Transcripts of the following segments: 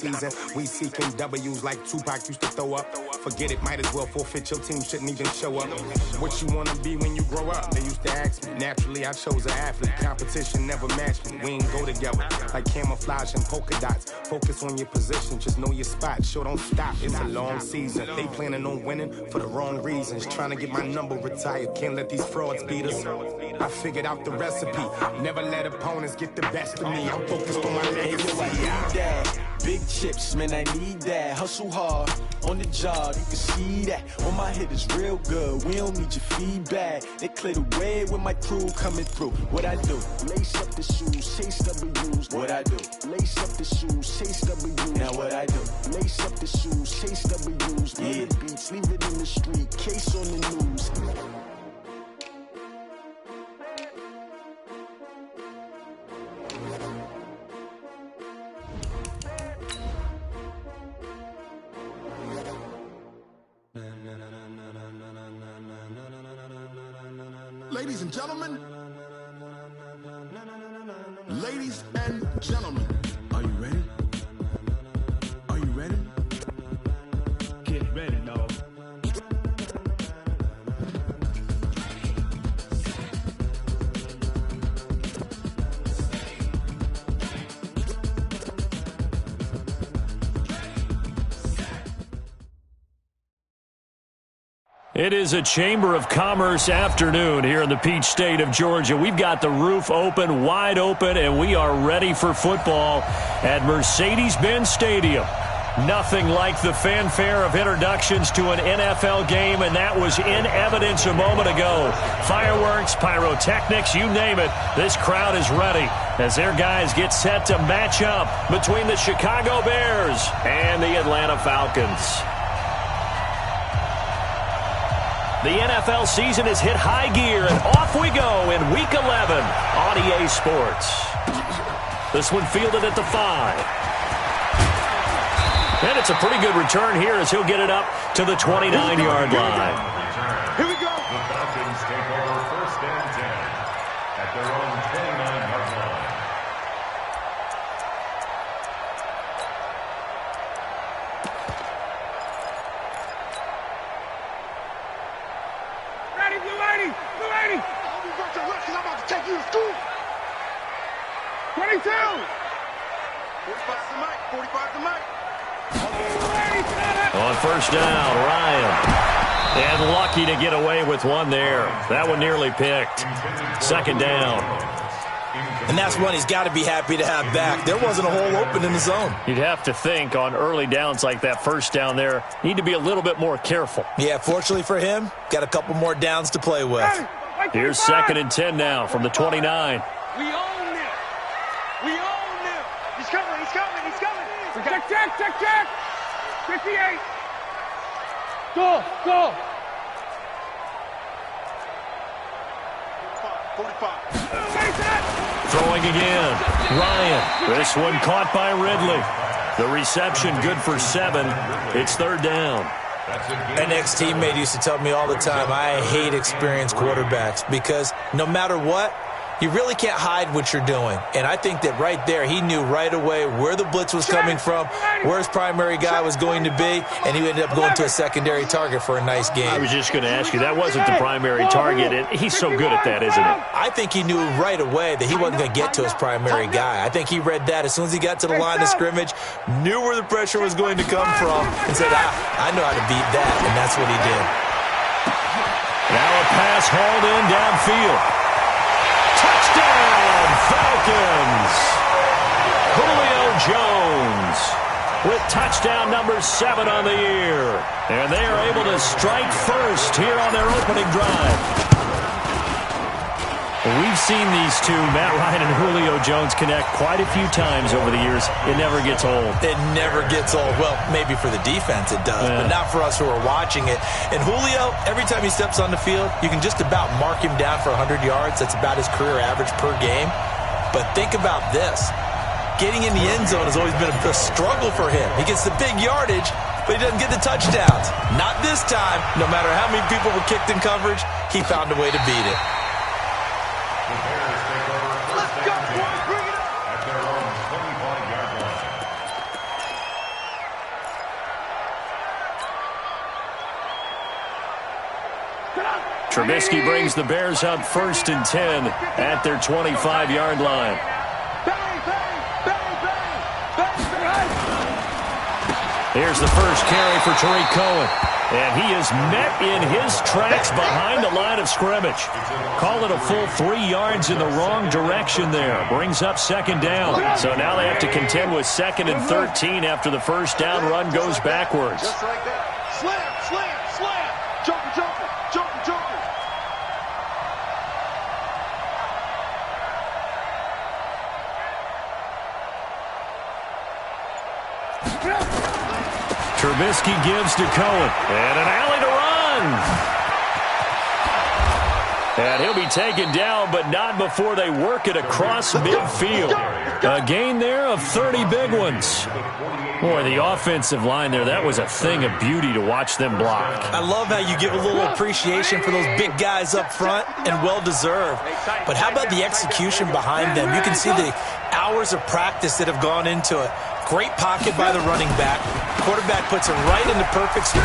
season. We seeking W's like Tupac used to throw up. Forget it, might as well forfeit. Your team shouldn't even show up. What you wanna be when you grow up? They used to ask me. Naturally, I chose an athlete. Competition never matched me. We ain't go together like camouflage and polka dots. Focus on your position, just know your spot. Sure, don't stop. It's a long season. They planning on winning for the wrong reasons. Trying to get my number retired. Can't let these frauds beat us. I figured out the recipe. Never let opponents get the best of me. I'm focused on my legacy. Big chips, man, I need that. Hustle hard on the job, you can see that. On my hit is real good, we don't need your feedback. They clear the way with my crew coming through. What I do? Lace up the shoes, chase W's. What I do? Lace up the shoes, chase W's. Now what I do? Lace up the shoes, chase W's. Yeah. Beats, leave it in the street, case on the news. Ladies and gentlemen, ladies and gentlemen, are you ready? Are you ready? Get ready, dog. It is a Chamber of Commerce afternoon here in the Peach State of Georgia. We've got the roof open, wide open, and we are ready for football at Mercedes-Benz Stadium. Nothing like the fanfare of introductions to an NFL game, and that was in evidence a moment ago. Fireworks, pyrotechnics, you name it. This crowd is ready as their guys get set to match up between the Chicago Bears and the Atlanta Falcons. The NFL season has hit high gear, and off we go in Week 11 on EA Sports. This one fielded at the 5. And it's a pretty good return here as he'll get it up to the 29-yard line. Here we go. The Falcons take over first and 10 at their own 29-yard line. Blue 80. I'll be back to rest because I'm about to take you to school. 22. 45 to Mike. 45 to Mike. On first down, Ryan. And lucky to get away with one there. That one nearly picked. Second down. And that's one he's got to be happy to have back. There wasn't a hole open in the zone. You'd have to think on early downs like that first down there, need to be a little bit more careful. Yeah, fortunately for him, got a couple more downs to play with. Here's second and 10 now from the 29. We own them. We own them. He's coming. He's coming. He's coming. Check. 58. Go. 45. Throwing again. Ryan. This one caught by Ridley. The reception good for 7. It's third down. An ex-teammate used to tell me all the time, I hate experienced quarterbacks because no matter what, you really can't hide what you're doing. And I think that right there, he knew right away where the blitz was coming from, where his primary guy was going to be, and he ended up going to a secondary target for a nice game. I was just going to ask you, that wasn't the primary target, and he's so good at that, isn't he? I think he knew right away that he wasn't going to get to his primary guy. I think he read that as soon as he got to the line of scrimmage, knew where the pressure was going to come from, and said, I know how to beat that, and that's what he did. Now a pass hauled in downfield. Touchdown, Falcons! Julio Jones with touchdown number 7 on the year. And they are able to strike first here on their opening drive. We've seen these two, Matt Ryan and Julio Jones, connect quite a few times over the years. It never gets old. It never gets old. Well, maybe for the defense it does, but not for us who are watching it. And Julio, every time he steps on the field, you can just about mark him down for 100 yards. That's about his career average per game. But think about this. Getting in the end zone has always been a struggle for him. He gets the big yardage, but he doesn't get the touchdowns. Not this time. No matter how many people were kicked in coverage, he found a way to beat it. The Bears take over. Let's go, boys. Bring it up. At their own 25-yard line. Trubisky brings the Bears up 1st and 10 at their 25-yard line. Here's the first carry for Tariq Cohen. And he is met in his tracks behind the line of scrimmage. Call it a full 3 yards in the wrong direction there. Brings up 2nd down. So now they have to contend with 2nd and 13 after the first down run goes backwards. Just like that. Slam, slam, slam. Joker, joker, joker, joker. Trubisky gives to Cohen. And an alley to run. And he'll be taken down, but not before they work it across midfield. A gain there of 30 big ones. Boy, the offensive line there, that was a thing of beauty to watch them block. I love how you give a little appreciation for those big guys up front, and well-deserved. But how about the execution behind them? You can see the hours of practice that have gone into it. Great pocket by the running back. Quarterback puts it right in the perfect spot.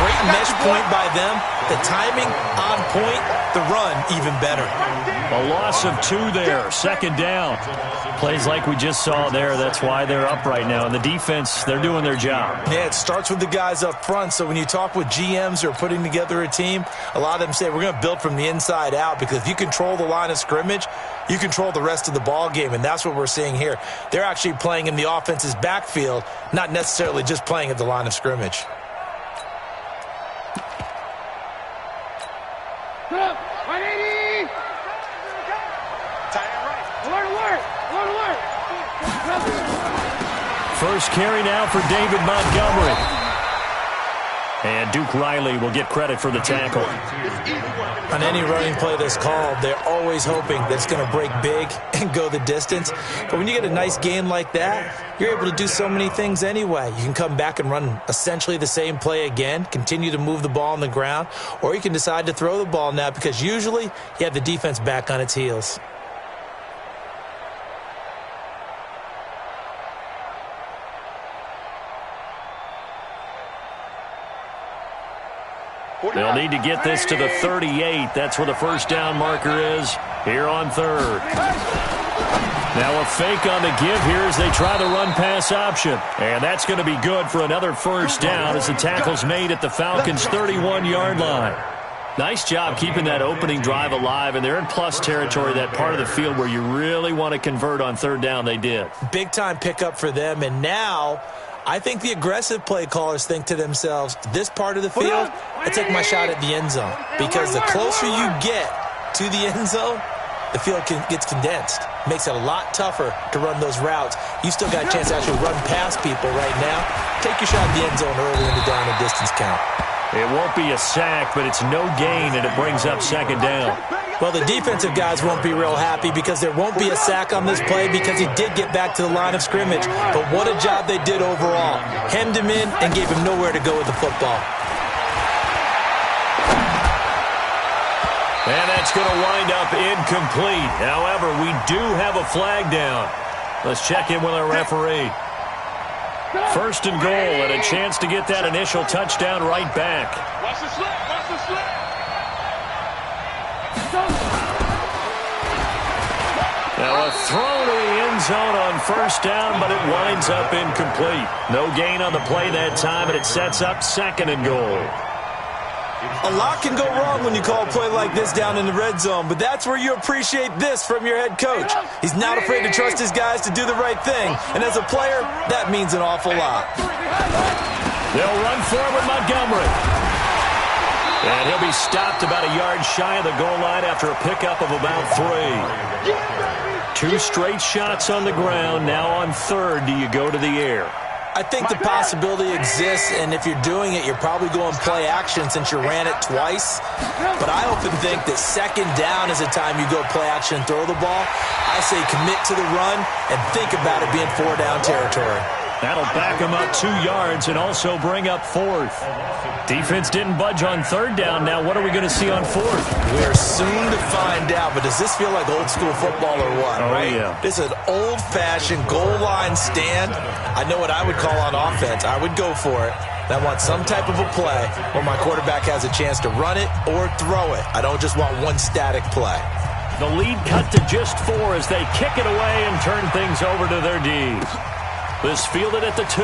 Great mesh point by them. The timing on point. The run even better. A loss of 2 there. 2nd down. Plays like we just saw there. That's why they're up right now. And the defense, they're doing their job. Yeah, it starts with the guys up front. So when you talk with GMs who are putting together a team, a lot of them say we're going to build from the inside out, because if you control the line of scrimmage, you control the rest of the ball game, and that's what we're seeing here. They're actually playing in the offense's backfield, not necessarily just playing at the line of scrimmage. Alert, alert, alert, alert. First carry now for David Montgomery. And Duke Riley will get credit for the tackle. On any running play that's called, they're always hoping that it's going to break big and go the distance. But when you get a nice gain like that, you're able to do so many things anyway. You can come back and run essentially the same play again, continue to move the ball on the ground, or you can decide to throw the ball now, because usually you have the defense back on its heels. They'll need to get this to the 38. That's where the first down marker is here on 3rd. Now a fake on the give here as they try the run-pass option. And that's going to be good for another first down as the tackle's made at the Falcons' 31-yard line. Nice job keeping that opening drive alive, and they're in plus territory, that part of the field where you really want to convert on 3rd down. They did. Big-time pickup for them, and now I think the aggressive play callers think to themselves, this part of the field, I take my shot at the end zone. Because the closer you get to the end zone, the field gets condensed. Makes it a lot tougher to run those routes. You still got a chance to actually run past people right now. Take your shot at the end zone early in the down and distance count. It won't be a sack, but it's no gain, and it brings up 2nd down. Well, the defensive guys won't be real happy because there won't be a sack on this play because he did get back to the line of scrimmage. But what a job they did overall. Hemmed him in and gave him nowhere to go with the football. And that's going to wind up incomplete. However, we do have a flag down. Let's check in with our referee. 1st and goal, and a chance to get that initial touchdown right back. Watch the slip, watch the slip. Now a throw to the end zone on 1st down, but it winds up incomplete. No gain on the play that time, and it sets up 2nd and goal. A lot can go wrong when you call a play like this down in the red zone, but that's where you appreciate this from your head coach. He's not afraid to trust his guys to do the right thing, and as a player, that means an awful lot. They'll run forward Montgomery. And he'll be stopped about a yard shy of the goal line after a pickup of about 3. 2 straight shots on the ground. Now on 3rd, do you go to the air? I think the possibility exists, and if you're doing it, you're probably going play action since you ran it twice. But I often think that 2nd down is the time you go play action and throw the ball. I say commit to the run and think about it being 4 down territory. That'll back him up 2 yards and also bring up 4th. Defense didn't budge on 3rd down. Now what are we going to see on 4th? We're soon to find out, but does this feel like old school football or what? Oh, right? Yeah. This is an old-fashioned goal line stand. I know what I would call on offense. I would go for it. And I want some type of a play where my quarterback has a chance to run it or throw it. I don't just want one static play. The lead cut to just 4 as they kick it away and turn things over to their Ds. This fielded at the 2.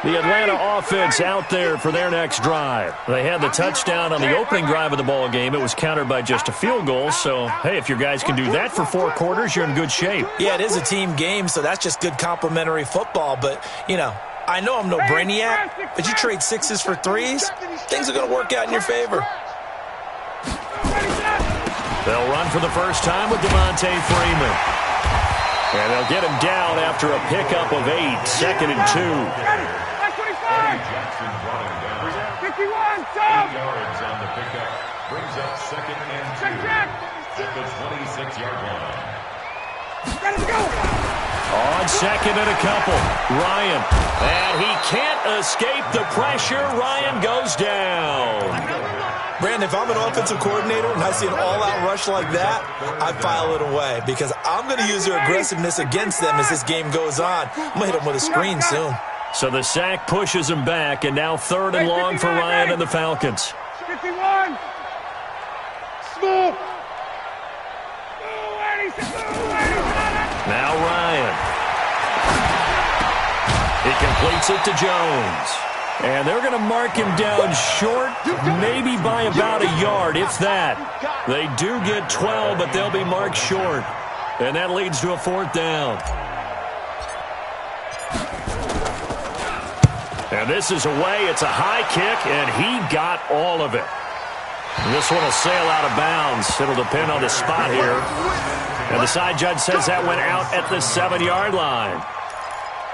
The Atlanta offense out there for their next drive. They had the touchdown on the opening drive of the ball game. It was countered by just a field goal. So, hey, if your guys can do that for 4 quarters, you're in good shape. Yeah, it is a team game, so that's just good complimentary football. But, you know, I know I'm no brainiac, but you trade 6s for 3s, things are going to work out in your favor. They'll run for the first time with Devontae Freeman. And they'll get him down after a pickup of 8, 2nd and 2. 51, 8 yards on the pickup. Brings up 2nd and 2 at the 26-yard line. On 2nd and a couple, Ryan. And he can't escape the pressure. Ryan goes down. Brandon, if I'm an offensive coordinator and I see an all-out rush like that, I file it away because I'm going to use their aggressiveness against them as this game goes on. I'm going to hit them with a screen soon. So the sack pushes him back, and now 3rd and long for Ryan and the Falcons. 51. Small. Now Ryan. He completes it to Jones. And they're going to mark him down short, maybe by about a yard, if that. They do get 12, but they'll be marked short. And that leads to a 4th down. And this is away. It's a high kick, and he got all of it. This one will sail out of bounds. It'll depend on the spot here. And the side judge says that went out at the 7-yard line.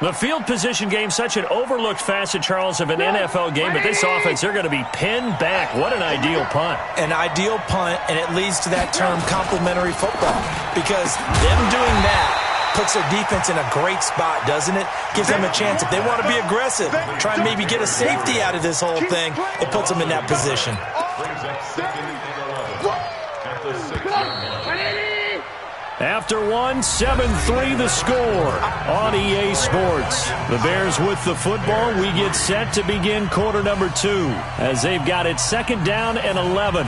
The field position game, such an overlooked facet, Charles, of an NFL game, but this offense, they're going to be pinned back. What an ideal punt. An ideal punt, and it leads to that term complementary football, because them doing that puts their defense in a great spot, doesn't it? Gives them a chance. If they want to be aggressive, try and maybe get a safety out of this whole thing, it puts them in that position. Brings up 2nd and 11 at the 6-yard line. After 1, 7-3 the score on EA Sports. The Bears with the football. We get set to begin quarter number 2 as they've got it 2nd down and 11.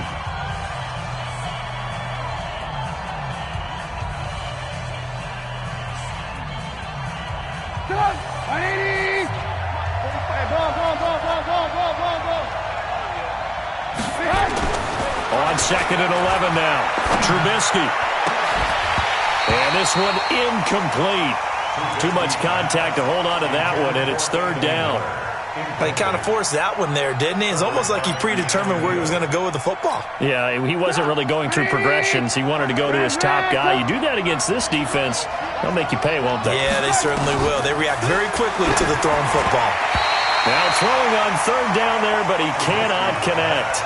On 2nd and 11 now. Trubisky. And this one incomplete. Too much contact to hold on to that one, and it's 3rd down. He kind of forced that one there, didn't he? It's almost like he predetermined where he was going to go with the football. Yeah, he wasn't really going through progressions. He wanted to go to his top guy. You do that against this defense, they'll make you pay, won't they? Yeah, they certainly will. They react very quickly to the thrown football. Now throwing on 3rd down there, but he cannot connect.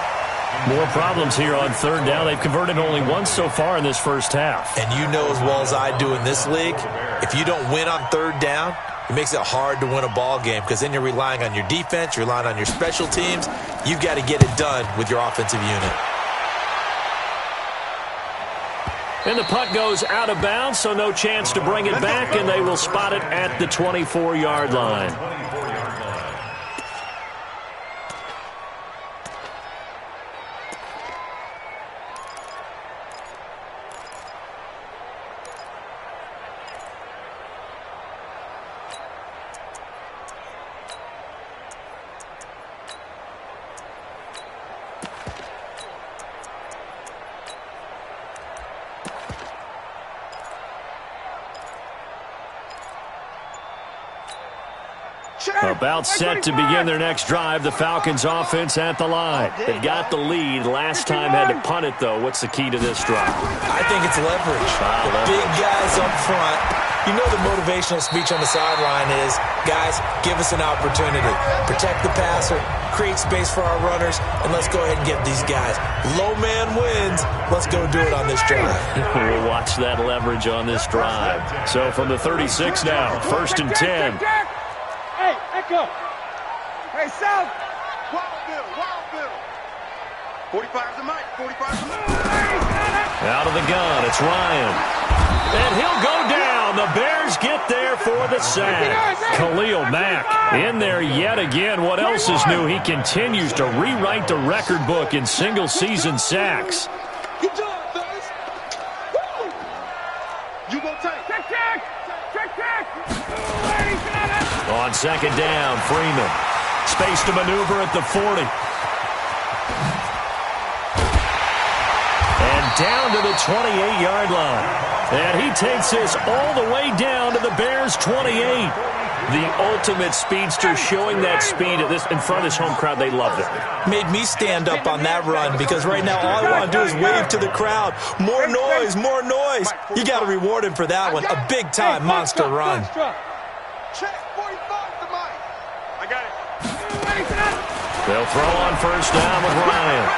More problems here on 3rd down. They've converted only once so far in this first half. And you know as well as I do in this league, if you don't win on 3rd down, it makes it hard to win a ball game because then you're relying on your defense, you're relying on your special teams. You've got to get it done with your offensive unit. And the punt goes out of bounds, so no chance to bring it back, and they will spot it at the 24-yard line. About set to begin their next drive. The Falcons offense at the line. They've got the lead. Last time had to punt it, though. What's the key to this drive? I think it's leverage. The big guys up front. You know the motivational speech on the sideline is, guys, give us an opportunity. Protect the passer, create space for our runners, and let's go ahead and get these guys. Low man wins. Let's go do it on this drive. We'll watch that leverage on this drive. So from the 36 now, 1st and 10. Hey, Echo. Hey, South. Wild Bill. 45's the mic. 45's the mic. Out of the gun, it's Ryan. And he'll go down. The Bears get there for the sack. Khalil Mack in there yet again. What else is new? He continues to rewrite the record book in single-season sacks. Good job, fellas. Woo! You go take. Check, check. Check, check. On second down, Freeman. Space to maneuver at the 40. And down to the 28-yard line. And he takes this all the way down to the Bears' 28. The ultimate speedster, showing that speed at this in front of this home crowd. They loved it. Made me stand up on that run because right now all I want to do is wave to the crowd. More noise, more noise. You got to reward him for that one. A big-time monster run. Check 45's the mic. I got it. They'll throw on first down with Ryan.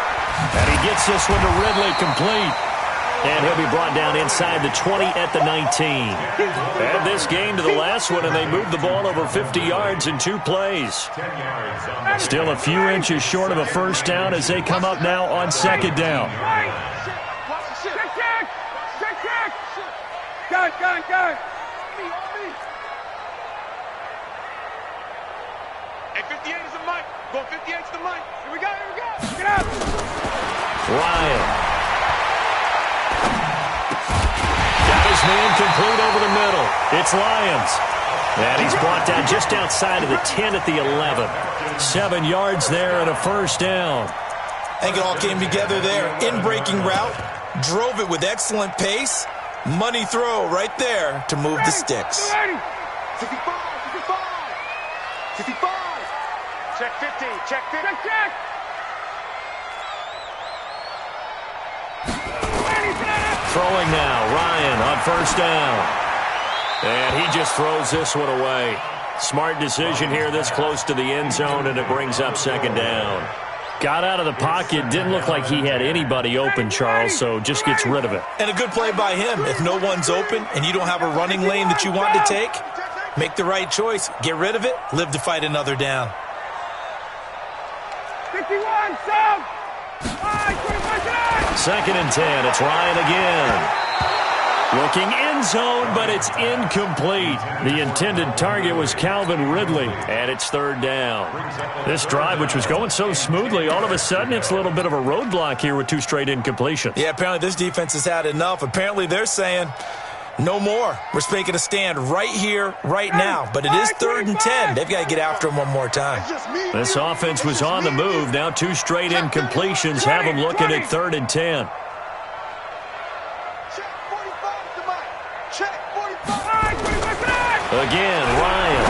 And he gets this one to Ridley, complete. And he'll be brought down inside the 20 at the 19. Add this game to the last one, and they moved the ball over 50 yards in 2 plays. Still a few inches short of a first down as they come up now on second down. Check, check. Check, check. Gun, gun, gun. Hey, 58 is the mic. Going 58's the mic. Here we go, here we go. Get out. Ryan. Got his man complete over the middle. It's Lyons. And he's brought down just outside of the 10 at the 11. 7 yards there and a first down. I think it all came together there. In-breaking route. Drove it with excellent pace. Money throw right there to move the sticks. 55, 55. 55. Check 50. Check 50. Check, check. Throwing now, Ryan on first down. And he just throws this one away. Smart decision here this close to the end zone, and it brings up second down. Got out of the pocket, didn't look like he had anybody open, Charles, so just gets rid of it. And a good play by him. If no one's open and you don't have a running lane that you want to take, make the right choice. Get rid of it. Live to fight another down. 51, sub. 25. Second and 10. It's Ryan again. Looking end zone, but it's incomplete. The intended target was Calvin Ridley, and it's third down. This drive, which was going so smoothly, all of a sudden it's a little bit of a roadblock here with 2 straight incompletions. Yeah, apparently this defense has had enough. Apparently they're saying no more. We're making a stand right here, right now. But it is third and 10. They've got to get after him one more time. This offense was on the move. Now 2 straight incompletions have them looking at third and 10. Again, Ryan.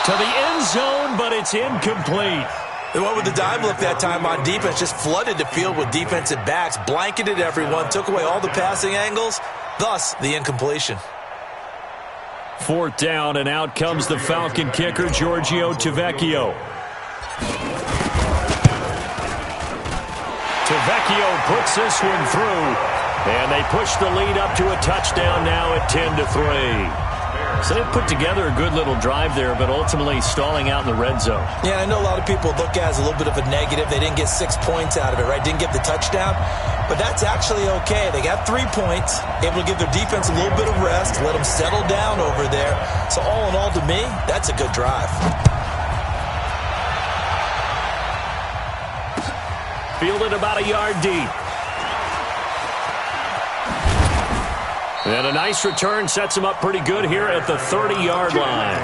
To the end zone, but it's incomplete. They went with the dime look that time on defense, just flooded the field with defensive backs, blanketed everyone, took away all the passing angles, thus the incompletion. Fourth down, and out comes the Falcon kicker, Giorgio Tavecchio. Tavecchio puts this one through. And they push the lead up to a touchdown now at 10-3. So they put together a good little drive there, but ultimately stalling out in the red zone. Yeah, I know a lot of people look at it as a little bit of a negative. They didn't get 6 points out of it, right? Didn't get the touchdown. But that's actually okay. They got 3 points, able to give their defense a little bit of rest, let them settle down over there. So all in all, to me, that's a good drive. Fielded about a yard deep. And a nice return sets him up pretty good here at the 30-yard line.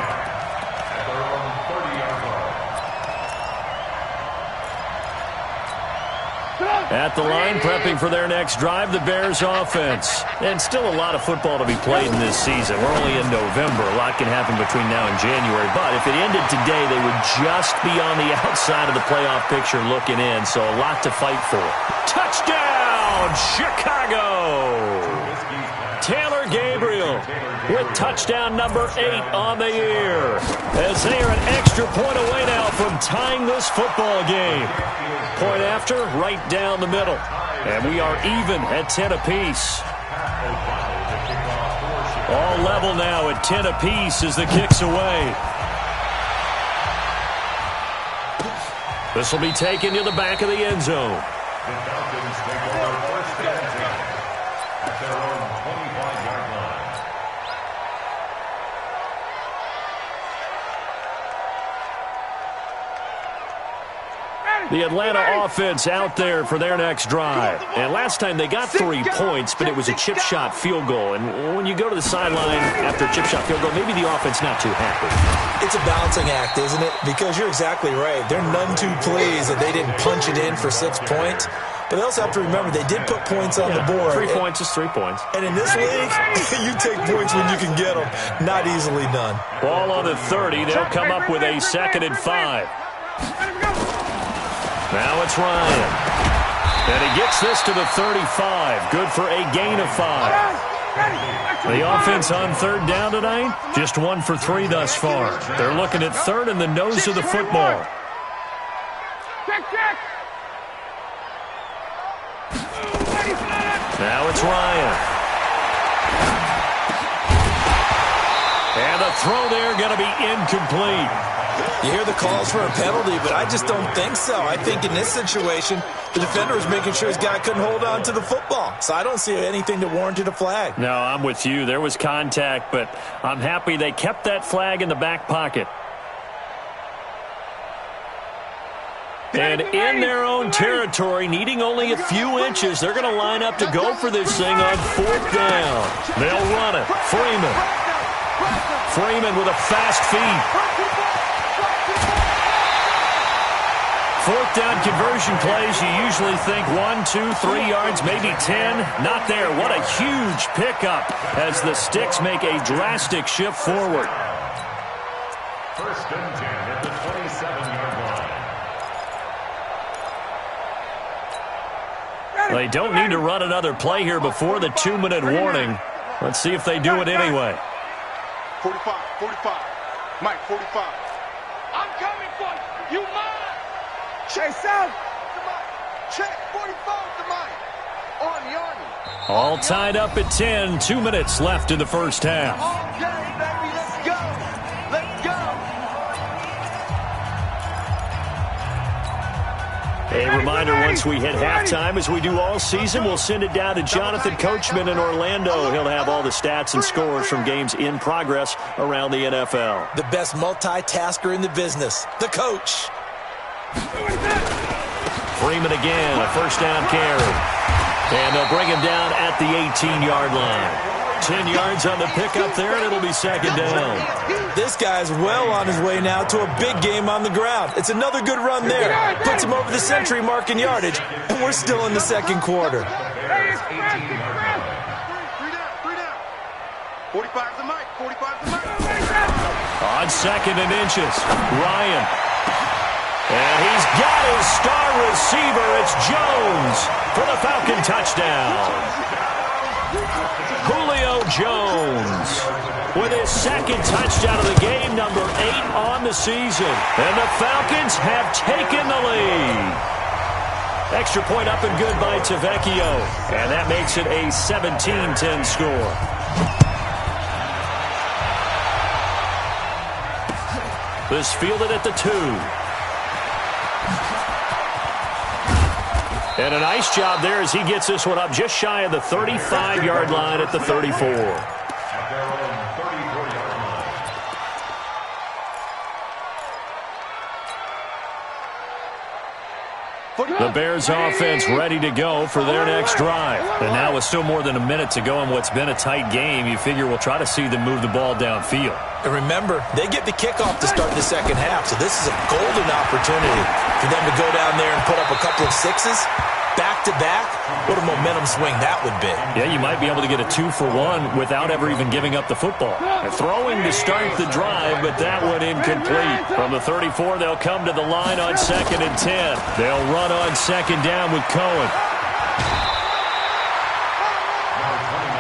At the line, prepping for their next drive, the Bears offense. And still a lot of football to be played in this season. We're only in November. A lot can happen between now and January. But if it ended today, they would just be on the outside of the playoff picture looking in. So a lot to fight for. Touchdown, Chicago! Taylor Gabriel with touchdown number 8 on the year. As they are an extra point away now from tying this football game. Point after, right down the middle. And we are even at 10 apiece. All level now at 10 apiece as the kick's away. This will be taken to the back of the end zone. The Falcons take over first and 10 at their own 25-yard line. The Atlanta offense out there for their next drive. And last time they got 3 points, but it was a chip shot field goal. And when you go to the sideline after a chip shot field goal, maybe the offense not too happy. It's a balancing act, isn't it? Because you're exactly right. They're none too pleased that they didn't punch it in for 6 points. But they also have to remember they did put points on the board. 3 points is 3 points. And in this league, you take points when you can get them. Not easily done. Ball on the 30. They'll come up with a 2nd and 5. Now it's Ryan. And he gets this to the 35. Good for a gain of 5. The offense on 3rd down tonight, just 1 for 3 thus far. They're looking at 3rd in the nose of the football. Now it's Ryan. And the throw there going to be incomplete. You hear the calls for a penalty, but I just don't think so. I think in this situation, the defender was making sure his guy couldn't hold on to the football. So I don't see anything that warranted a flag. No, I'm with you. There was contact, but I'm happy they kept that flag in the back pocket. And in their own territory, needing only a few inches, they're going to line up to go for this thing on 4th down. They'll run it. Freeman with a fast feed. 4th down conversion plays, you usually think 1, 2, 3 yards, maybe 10. Not there. What a huge pickup as the Sticks make a drastic shift forward. First and 10 at the 27-yard line. They don't need to run another play here before the 2-minute warning. Let's see if they do it anyway. 45. Mike, 45. I'm coming for you. You mine. Chase out. Check 45 to Mike. On. All tied up at 10. 2 minutes left in the first half. Okay, baby, let's go. A reminder, once we hit halftime, as we do all season, we'll send it down to Jonathan Coachman in Orlando. He'll have all the stats and scores from games in progress around the NFL. The best multitasker in the business, the coach. Freeman again, a first down carry. And they'll bring him down at the 18-yard line. 10 yards on the pickup there, and it'll be 2nd down. This guy's well on his way now to a big game on the ground. It's another good run there. Puts him over the century mark in yardage, and we're still in the 2nd quarter. 3 down. 45 to Mike. 45 to Mike. On 2nd and inches, Ryan. And he's got his star receiver. It's Jones for the Falcon touchdown. Julio Jones with his 2nd touchdown of the game, number 8 on the season. And the Falcons have taken the lead. Extra point up and good by Tavecchio. And that makes it a 17-10 score. This fielded at the 2. And a nice job there as he gets this one up just shy of the 35-yard line at the 34. The Bears offense ready to go for their next drive. And now with still more than a minute to go in what's been a tight game, you figure we'll try to see them move the ball downfield. And remember, they get the kickoff to start the 2nd half, so this is a golden opportunity for them to go down there and put up a couple of 6s. Back-to-back, what a momentum swing that would be. Yeah, you might be able to get a 2-for-1 without ever even giving up the football. They're throwing to start the drive, but that one incomplete. From the 34, they'll come to the line on 2nd and 10. They'll run on 2nd down with Cohen.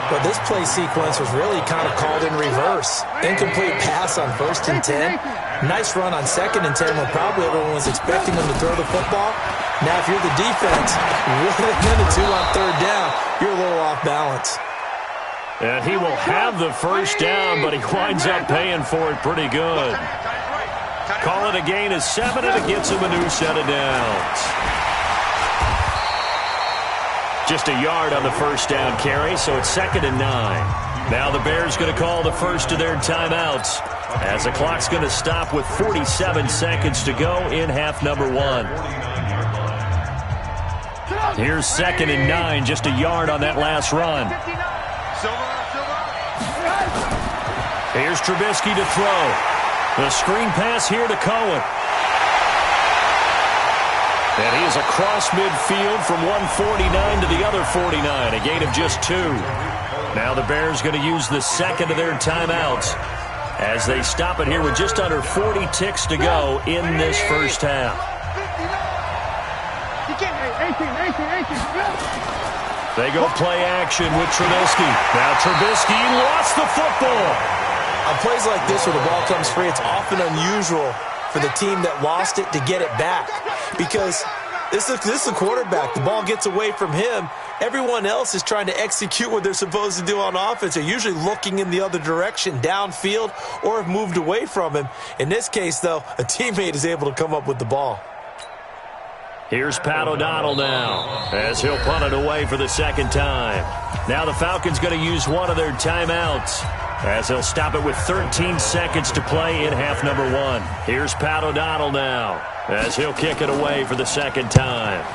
But this play sequence was really kind of called in reverse. Incomplete pass on 1st and 10. Nice run on 2nd and 10 when probably everyone was expecting them to throw the football. Now, if you're the defense, with a minute 2 on 3rd down, you're a little off balance. And he will have the first down, but he winds up paying for it pretty good. Call it a gain of 7, and it gets him a new set of downs. Just a yard on the first down carry, so it's 2nd and 9. Now the Bears going to call the first of their timeouts as the clock's going to stop with 47 seconds to go in half number 1. Here's 2nd and 9, just a yard on that last run. Here's Trubisky to throw. The screen pass here to Cohen. And he is across midfield from one 49 to the other 49, a gain of just 2. Now the Bears going to use the second of their timeouts as they stop it here with just under 40 ticks to go in this first half. They go play action with Trubisky. Now Trubisky lost the football. On plays like this where the ball comes free, it's often unusual for the team that lost it to get it back, because this is the quarterback. The ball gets away from him. Everyone else is trying to execute what they're supposed to do on offense. They're usually looking in the other direction, downfield, or have moved away from him. In this case, though, a teammate is able to come up with the ball. Here's Pat O'Donnell now as he'll punt it away for the second time. Now the Falcons going to use one of their timeouts as they'll stop it with 13 seconds to play in half number 1. Here's Pat O'Donnell now as he'll kick it away for the second time.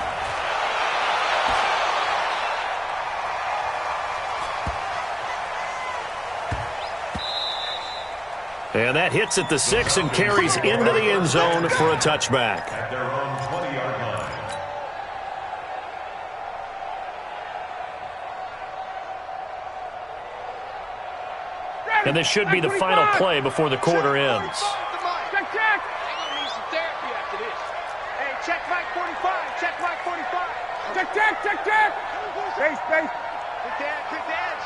And that hits at the 6 and carries into the end zone for a touchback. At their own 20-yard line. And this should be the final play before the quarter ends. Check, check. Need some therapy after this. Hey, check Mike 45. Check Mike 45. Check, check, check, check. Space, space. Quick dash.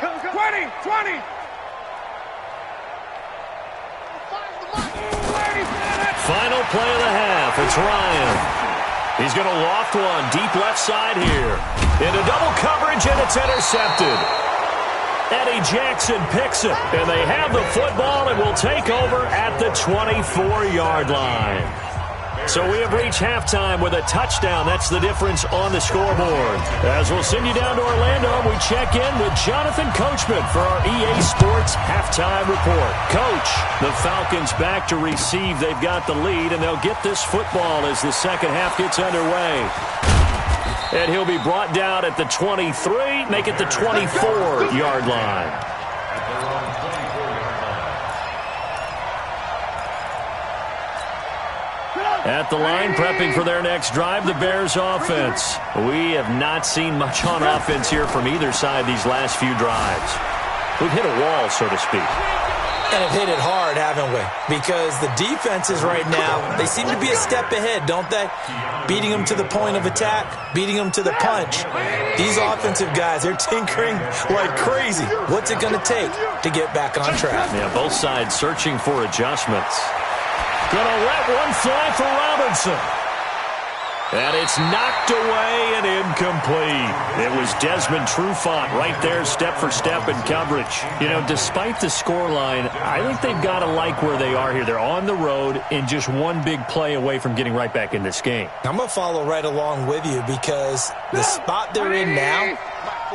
Come, come. 20, 20. Final play of the half. It's Ryan. He's going to loft one deep left side here. Into double coverage, and it's intercepted. Eddie Jackson picks it, and they have the football and will take over at the 24-yard line. So we have reached halftime with a touchdown. That's the difference on the scoreboard. As we'll send you down to Orlando, we check in with Jonathan Coachman for our EA Sports Halftime Report. Coach, the Falcons back to receive. They've got the lead, and they'll get this football as the second half gets underway. And he'll be brought down at the 23, make it the 24-yard line. At the line, prepping for their next drive, the Bears offense. We have not seen much on offense here from either side these last few drives. We've hit a wall, so to speak. And have hit it hard, haven't we? Because the defenses right now, they seem to be a step ahead, don't they? Beating them to the point of attack, beating them to the punch. These offensive guys, they're tinkering like crazy. What's it going to take to get back on track? Yeah, both sides searching for adjustments. Gonna let one fly for Robinson. And it's knocked away and incomplete. It was Desmond Trufant right there, step for step in coverage. You know, despite the scoreline, I think they've got to like where they are here. They're on the road and just one big play away from getting right back in this game. I'm going to follow right along with you because the spot they're in now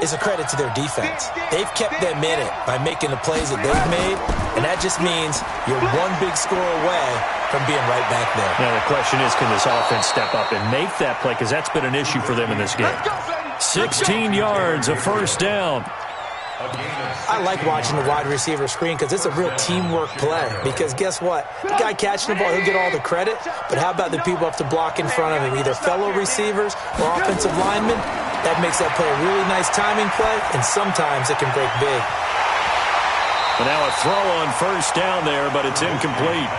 is a credit to their defense. They've kept them in it by making the plays that they've made, and that just means you're one big score away from being right back there. Now the question is, can this offense step up and make that play, because that's been an issue for them in this game. 16 yards, a first down. I like watching the wide receiver screen because it's a real teamwork play. Because guess what? The guy catching the ball, he'll get all the credit, but how about the people up to block in front of him, either fellow receivers or offensive linemen? That makes that play a really nice timing play, and sometimes it can break big. And now a throw on first down there, but it's incomplete.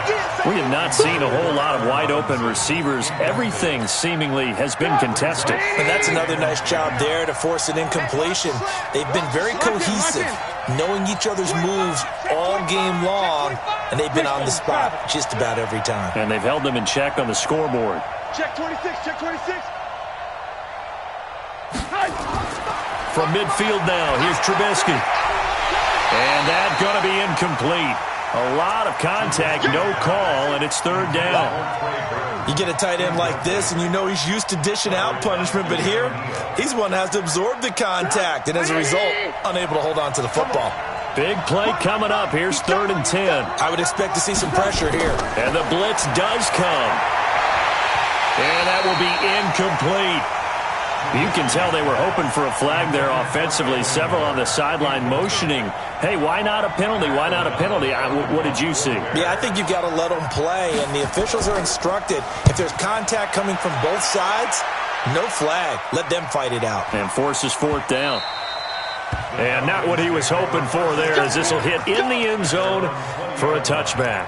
We have not seen a whole lot of wide-open receivers. Everything seemingly has been contested. And that's another nice job there to force an incompletion. They've been very cohesive, knowing each other's moves all game long, and they've been on the spot just about every time. And they've held them in check on the scoreboard. Check 26, check 26. From midfield now, here's Trubisky. And that's going to be incomplete. A lot of contact, no call, and it's third down. You get a tight end like this, and you know he's used to dishing out punishment, but here, he's one that has to absorb the contact, and as a result, unable to hold on to the football. Big play coming up. Here's 3rd and 10. I would expect to see some pressure here. And the blitz does come. And that will be incomplete. You can tell they were hoping for a flag there offensively. Several on the sideline motioning. Hey, why not a penalty? Why not a penalty? What did you see? Yeah, I think you've got to let them play, and the officials are instructed. If there's contact coming from both sides, no flag. Let them fight it out. And forces 4th down. And not what he was hoping for there, as this will hit in the end zone for a touchback.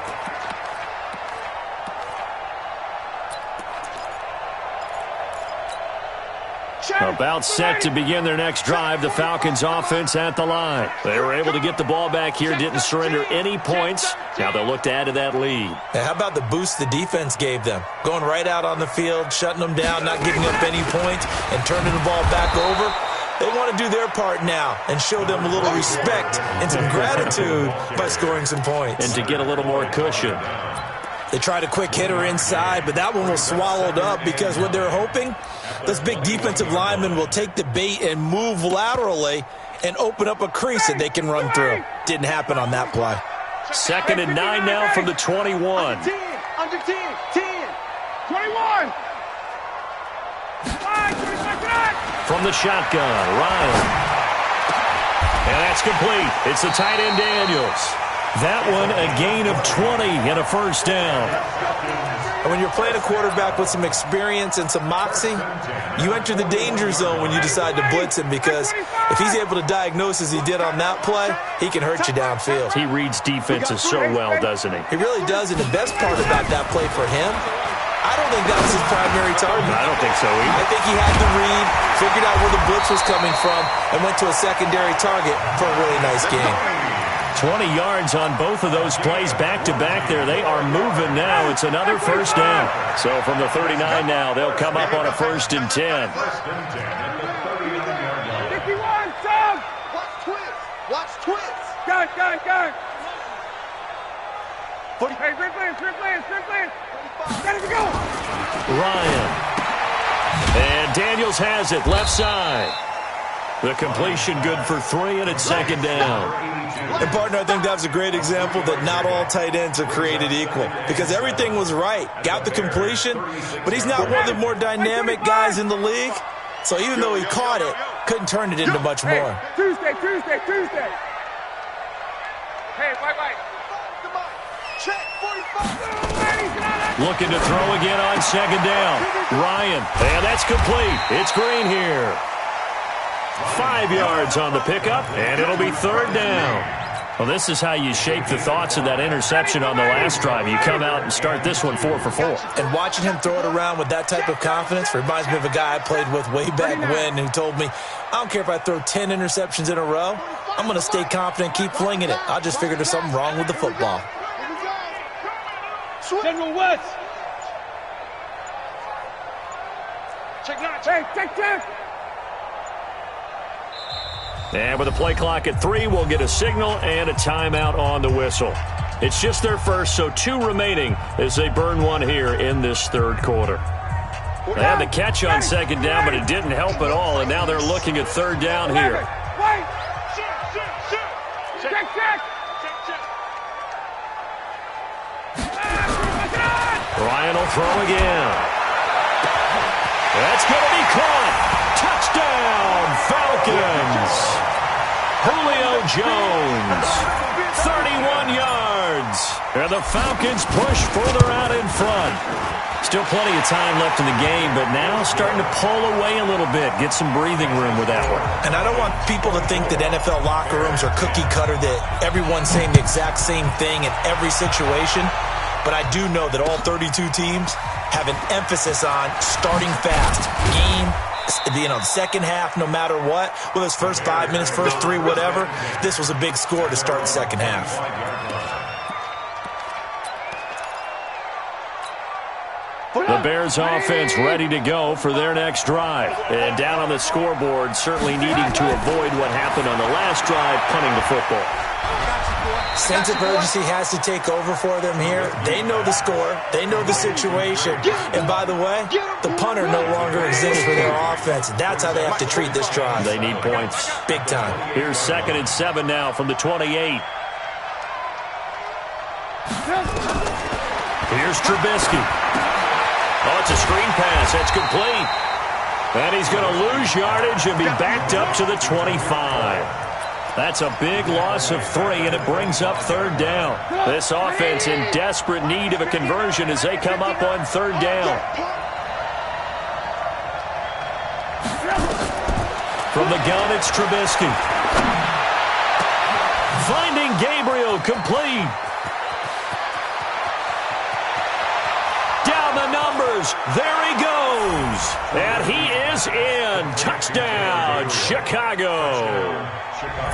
About set to begin their next drive, the Falcons offense at the line. They were able to get the ball back here, didn't surrender any points. Now they'll look to add to that lead. Now, how about the boost the defense gave them? Going right out on the field, shutting them down, not giving up any points, and turning the ball back over. They want to do their part now and show them a little respect and some gratitude by scoring some points. And to get a little more cushion. They tried a quick hitter inside, but that one was swallowed up because what they're hoping, those big defensive linemen will take the bait and move laterally and open up a crease that they can run through. Didn't happen on that play. 2nd and 9 now from the 21. Under 10, 10, 21. From the shotgun, Ryan. And that's complete. It's the tight end, Daniels. That one, a gain of 20 and a 1st down. And when you're playing a quarterback with some experience and some moxie, you enter the danger zone when you decide to blitz him, because if he's able to diagnose as he did on that play, he can hurt you downfield. He reads defenses so well, doesn't he? He really does, and the best part about that play for him, I don't think that was his primary target. I don't think so either. I think he had the read, figured out where the blitz was coming from, and went to a secondary target for a really nice game. 20 yards on both of those plays back-to-back there. They are moving now. It's another 1st down. So from the 39 now, they'll come up on a 1st and 10. 51, Tom! Watch twist! Watch twist! Gun! Hey, sprint. Got to go! Ryan. And Daniels has it, left side. The completion good for 3, and it's 2nd down. And, partner, I think that was a great example that not all tight ends are created equal, because everything was right. Got the completion, but he's not one of the more dynamic guys in the league. So even though he caught it, couldn't turn it into much more. Tuesday. Hey, bye. Check 45. Looking to throw again on 2nd down. Ryan, and that's complete. It's Green here. 5 yards on the pickup, and it'll be 3rd down. Well, this is how you shape the thoughts of that interception on the last drive. You come out and start this one 4 for 4. And watching him throw it around with that type of confidence reminds me of a guy I played with way back when who told me, I don't care if I throw 10 interceptions in a row, I'm going to stay confident, keep flinging it. I just figured there's something wrong with the football. General West. Check. And with a play clock at 3, we'll get a signal and a timeout on the whistle. It's just their first, so 2 remaining as they burn one here in this 3rd quarter. They had the catch on 2nd down, but it didn't help at all, and now they're looking at 3rd down here. Check. Ryan will throw again. That's going to be caught. Touchdown, Falcons. Julio Jones, 31 yards. And the Falcons push further out in front. Still plenty of time left in the game, but now starting to pull away a little bit, get some breathing room with that one. And I don't want people to think that NFL locker rooms are cookie cutter, that everyone's saying the exact same thing in every situation. But I do know that all 32 teams have an emphasis on starting fast. The second half, no matter what, whether it's first 5 minutes, first 3, whatever, this was a big score to start the second half. The The Bears offense ready to go for their next drive. And down on the scoreboard, certainly needing to avoid what happened on the last drive, punting the football. Sense of urgency has to take over for them here. They know the score. They know the situation. And by the way, the punter no longer exists for their offense. That's how they have to treat this drive. They need points. Big time. Here's 2nd and 7 now from the 28. Here's Trubisky. Oh, it's a screen pass. That's complete. And he's going to lose yardage and be backed up to the 25. That's a big loss of 3, and it brings up 3rd down. This offense in desperate need of a conversion as they come up on 3rd down. From the gun, it's Trubisky. Finding Gabriel, complete. Down the numbers. There he goes. And he is in. Touchdown, Chicago.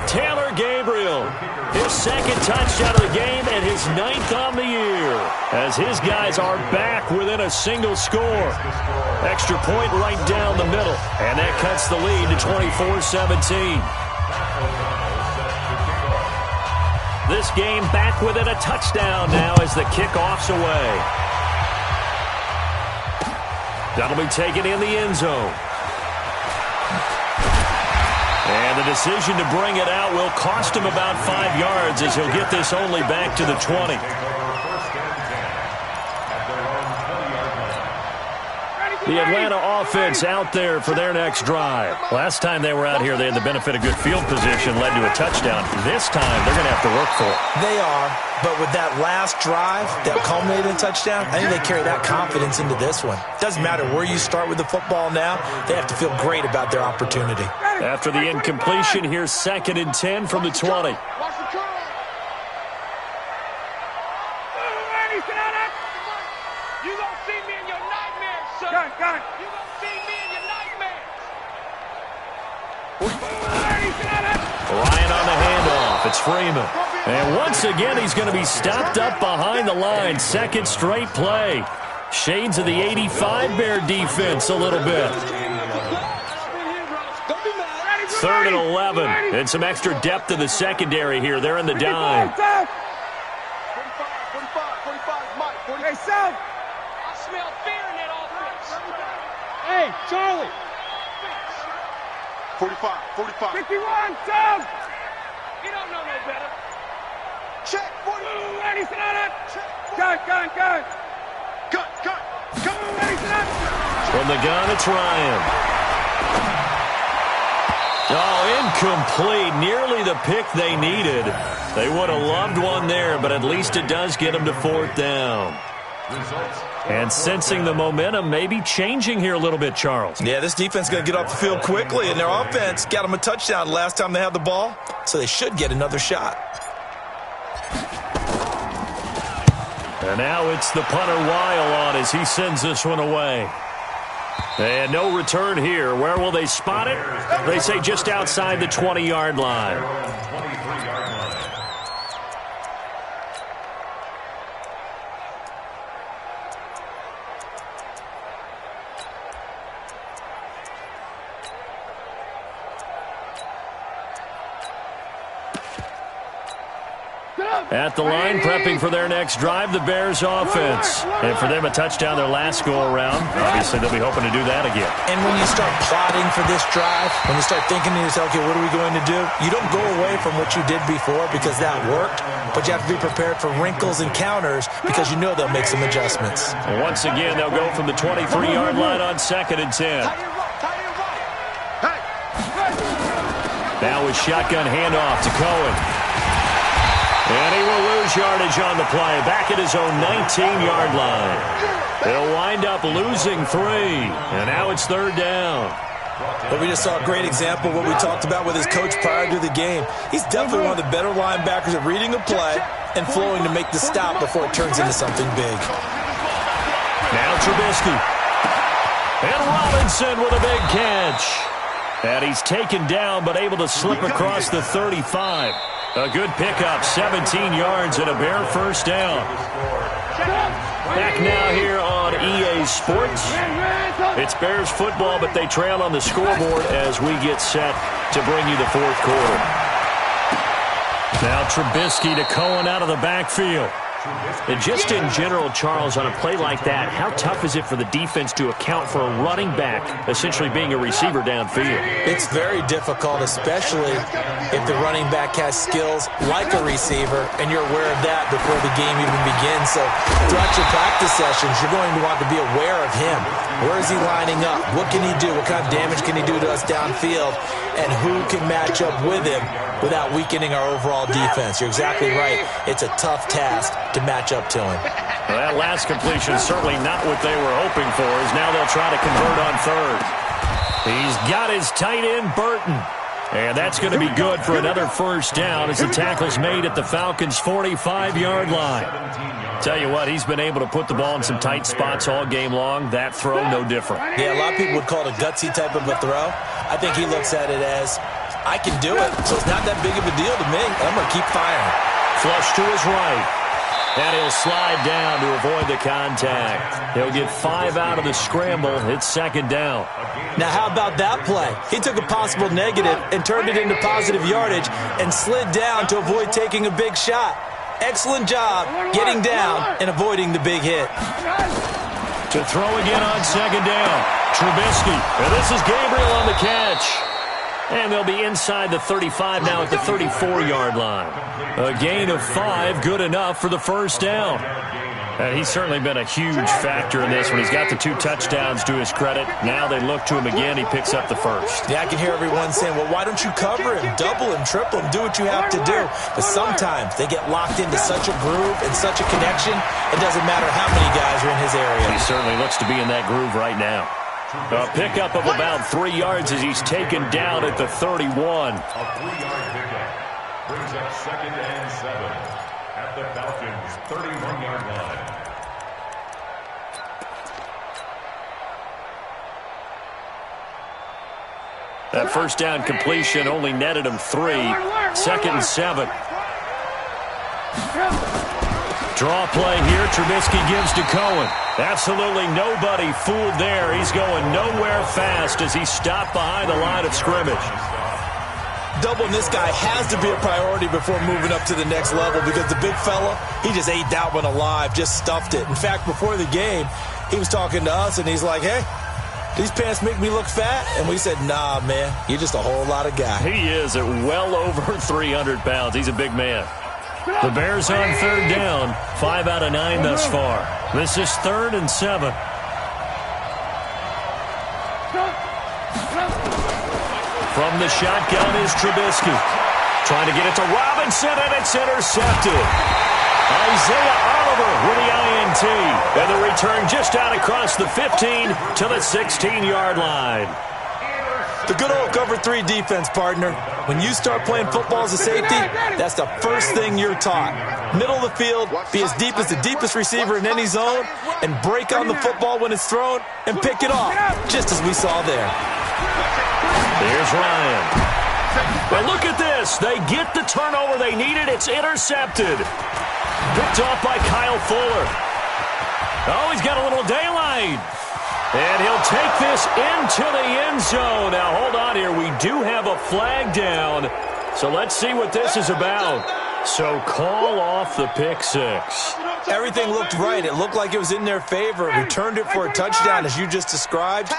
Taylor Gabriel, his 2nd touchdown of the game and his 9th on the year, as his guys are back within a single score. Extra point right down the middle, and that cuts the lead to 24-17. This game back within a touchdown now as the kickoff's away. That'll be taken in the end zone. And the decision to bring it out will cost him about 5 yards as he'll get this only back to the 20. The Atlanta offense out there for their next drive. Last time they were out here, they had the benefit of good field position, led to a touchdown. This time, they're going to have to work for it. They are, but with that last drive that culminated in a touchdown, I think they carry that confidence into this one. Doesn't matter where you start with the football now, they have to feel great about their opportunity. After the incompletion, here's 2nd and 10 from the 20. You gonna see me in your nightmares, son. Gun. You gonna see me in your nightmares. Ryan on the handoff. It's Freeman. And once again, he's going to be stopped up behind the line. 2nd straight play. Shades of the 85 Bear defense a little bit. 3rd and 11. And some extra depth in the secondary here. They're in the dime. 45, Mike. 47. I smell fear in that offense. Hey, Charlie. 45. 51, Tom. He don't know no better. Check. 40. Ready, set up. Gun. Ready, set up. From the gun, it's Ryan. Oh, incomplete. Nearly the pick they needed. They would have loved one there, but at least it does get them to 4th down. And sensing the momentum maybe changing here a little bit, Charles. Yeah, this defense is going to get off the field quickly, and their offense got them a touchdown last time they had the ball, so they should get another shot. And now it's the punter Weil on as he sends this one away. And no return here. Where will they spot it? They say just outside the 20-yard line. At the line, prepping for their next drive, the Bears offense. And for them, a touchdown their last go-around. Obviously, they'll be hoping to do that again. And when you start plotting for this drive, when you start thinking to yourself, okay, what are we going to do? You don't go away from what you did before because that worked, but you have to be prepared for wrinkles and counters because you know they'll make some adjustments. And once again, they'll go from the 23-yard line on 2nd and 10. Now with shotgun handoff to Cohen. And he will lose yardage on the play, back at his own 19-yard line. They'll wind up losing 3, and now it's 3rd down. But we just saw a great example of what we talked about with his coach prior to the game. He's definitely one of the better linebackers at reading a play and flowing to make the stop before it turns into something big. Now Trubisky. And Robinson with a big catch. And he's taken down but able to slip across the 35. A good pickup, 17 yards and a Bear first down. Back now here on EA Sports. It's Bears football, but they trail on the scoreboard as we get set to bring you the fourth quarter. Now Trubisky to Cohen out of the backfield. And just in general, Charles, on a play like that, how tough is it for the defense to account for a running back essentially being a receiver downfield? It's very difficult, especially if the running back has skills like a receiver, and you're aware of that before the game even begins. So throughout your practice sessions, you're going to want to be aware of him. Where is he lining up? What can he do? What kind of damage can he do to us downfield? And who can match up with him without weakening our overall defense? You're exactly right. It's a tough task to match up to him. Well, that last completion certainly not what they were hoping for, as now they'll try to convert on third. He's got his tight end, Burton. And that's going to be good for another first down as the tackle's made at the Falcons' 45-yard line. Tell you what, he's been able to put the ball in some tight spots all game long. That throw, no different. Yeah, a lot of people would call it a gutsy type of a throw. I think he looks at it as, I can do it, so it's not that big of a deal to me. I'm going to keep firing. Flush to his right. And he'll slide down to avoid the contact. He'll get 5 out of the scramble. It's second down. Now, how about that play? He took a possible negative and turned it into positive yardage and slid down to avoid taking a big shot. Excellent job getting down and avoiding the big hit. To throw again on second down. Trubisky. And this is Gabriel on the catch. And they'll be inside the 35 now at the 34-yard line. A gain of 5, good enough for the first down. And he's certainly been a huge factor in this one. He's got the 2 touchdowns to his credit. Now they look to him again. He picks up the first. Yeah, I can hear everyone saying, well, why don't you cover him, double him, triple him, do what you have to do. But sometimes they get locked into such a groove and such a connection, it doesn't matter how many guys are in his area. He certainly looks to be in that groove right now. A pickup of about 3 yards as he's taken down at the 31. A 3-yard pickup brings up 2nd and 7 at the Falcons' 31-yard line. That first down completion only netted him 3. 2nd and 7. Draw play here. Trubisky gives to Cohen. Absolutely nobody fooled there. He's going nowhere fast as he stopped behind the line of scrimmage. Doubling this guy has to be a priority before moving up to the next level because the big fella, he just ate that one alive, just stuffed it. In fact, before the game, he was talking to us, and he's like, hey, these pants make me look fat? And we said, nah, man, you're just a whole lot of guy. He is at well over 300 pounds. He's a big man. The Bears on third down, 5 out of 9 thus far. This is 3rd and 7. From the shotgun is Trubisky. Trying to get it to Robinson, and it's intercepted. Isaiah Oliver with the INT. And the return just out across the 15 to the 16-yard line. The good old cover 3 defense, partner. When you start playing football as a safety, that's the first thing you're taught. Middle of the field, be as deep as the deepest receiver in any zone, and break on the football when it's thrown and pick it off, just as we saw there. Here's Ryan. But look at this. They get the turnover they needed. It's intercepted. Picked off by Kyle Fuller. Oh, he's got a little daylight. And he'll take this into the end zone. Now, hold on here. We do have a flag down. So let's see what this is about. So call off the pick 6. Everything looked right. It looked like it was in their favor. Returned it for a touchdown, as you just described.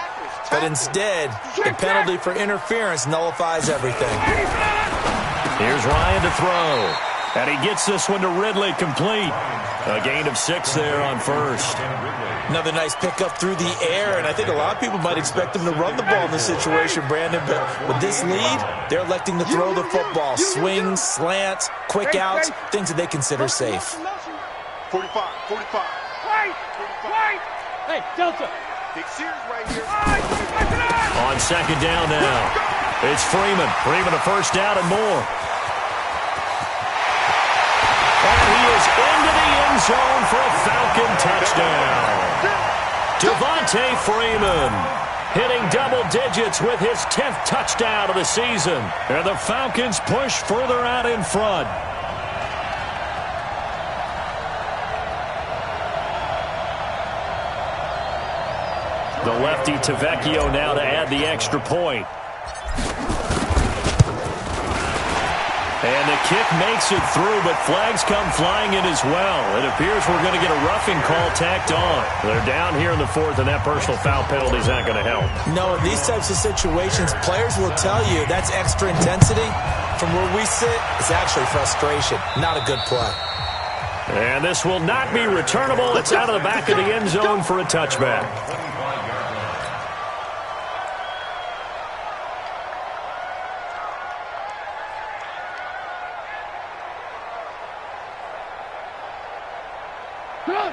But instead, the penalty for interference nullifies everything. Here's Ryan to throw. And he gets this one to Ridley complete. A gain of 6 there on first. Another nice pickup through the air, and I think a lot of people might expect them to run the ball in this situation, Brandon, but with this lead, they're electing to throw the football. Swings, slants, quick outs, things that they consider safe. 45. Right. Hey, Delta. Big Sears right here. On second down now, it's Freeman. Freeman a first down and more. And he is into the end zone for a Falcon touchdown. Devontae Freeman. hitting double digits with his 10th touchdown of the season. And the Falcons push further out in front. The lefty Tavecchio now to add the extra point. And the kick makes it through, but flags come flying in as well. It appears we're going to get a roughing call tacked on. They're down here in the fourth, and that personal foul penalty is not going to help. No, in these types of situations, players will tell you that's extra intensity. From where we sit, it's actually frustration. Not a good play. And this will not be returnable. It's out of the back of the end zone for a touchback.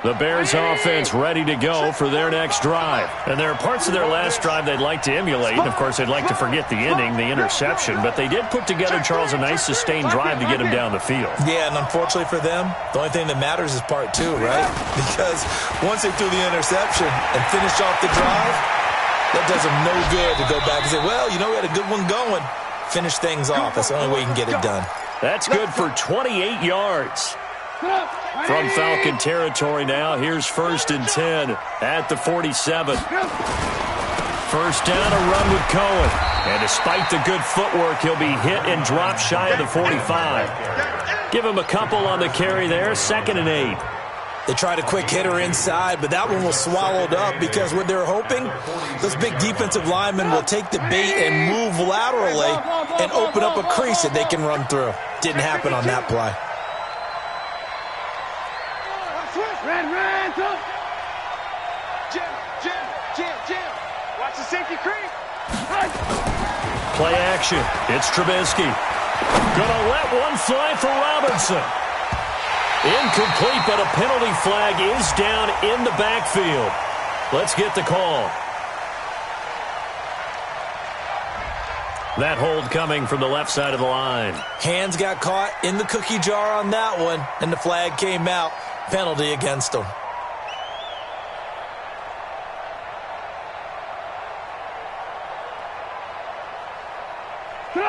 The Bears offense ready to go for their next drive. And there are parts of their last drive they'd like to emulate. And, of course, they'd like to forget the ending, the interception. But they did put together, Charles, a nice sustained drive to get him down the field. Yeah, and unfortunately for them, the only thing that matters is part two, right? Because once they threw the interception and finished off the drive, that does them no good to go back and say, well, you know, we had a good one going. Finish things off. That's the only way you can get it done. That's good for 28 yards. From Falcon territory now, here's 1st and 10 at the 47. First down, a run with Cohen. And despite the good footwork, he'll be hit and dropped shy of the 45. Give him a couple on the carry there, 2nd and 8. They tried a quick hitter inside, but that one was swallowed up because what they're hoping, those big defensive linemen will take the bait and move laterally and open up a crease that they can run through. Didn't happen on that play. Jim. Watch the safety creep. Play action. It's Trubisky. Gonna let one fly for Robinson. Incomplete, but a penalty flag is down in the backfield. Let's get the call. That hold coming from the left side of the line. Hands got caught in the cookie jar on that one, and the flag came out. Penalty against them.